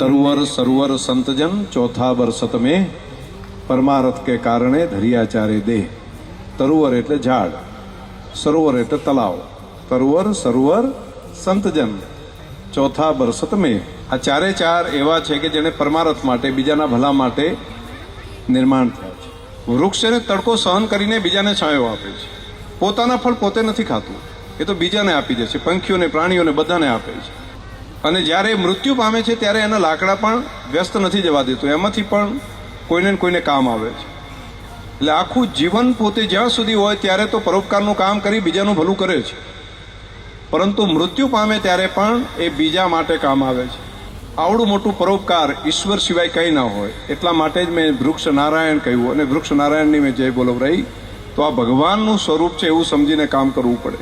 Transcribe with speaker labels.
Speaker 1: તરુવર સરોવર સંતજન ચોથા બરસત में પરમારથ કે કારણે ધરિયાચારે દેહ. તરુવર એટલે ઝાડ, સરોવર એટલે તલાવ. તરુવર સરોવર સંતજન ચોથા બરસત में આ ચારે ચાર એવા છે કે જેને પરમારથ માટે, બીજાના ભલા માટે નિર્માણ થયા છે. વૃક્ષ એને તડકો સહન કરીને બીજાને છાંયો આપે છે. પોતાના ફળ પોતે નથી ખાતું, એ તો બીજાને આપી દે છે. પંખીઓને, પ્રાણીઓને બધાને આપે છે. અને જ્યારે મૃત્યુ પામે છે ત્યારે એના લાકડા પણ વ્યસ્ત નથી જવા દેતું, એમાંથી પણ કોઈને ને કોઈને કામ આવે છે. એટલે આખું જીવન પોતે જ્યાં સુધી હોય ત્યારે તો પરોપકારનું કામ કરી બીજાનું ભલું કરે છે, પરંતુ મૃત્યુ પામે ત્યારે પણ એ બીજા માટે કામ આવે છે. આવડું મોટું પરોપકાર ઈશ્વર સિવાય કંઈ ના હોય. એટલા માટે જ મેં વૃક્ષ નારાયણ કહ્યું, અને વૃક્ષ નારાયણની મેં જય બોલવરાઈ. તો આ ભગવાનનું સ્વરૂપ છે એવું સમજીને કામ કરવું પડે.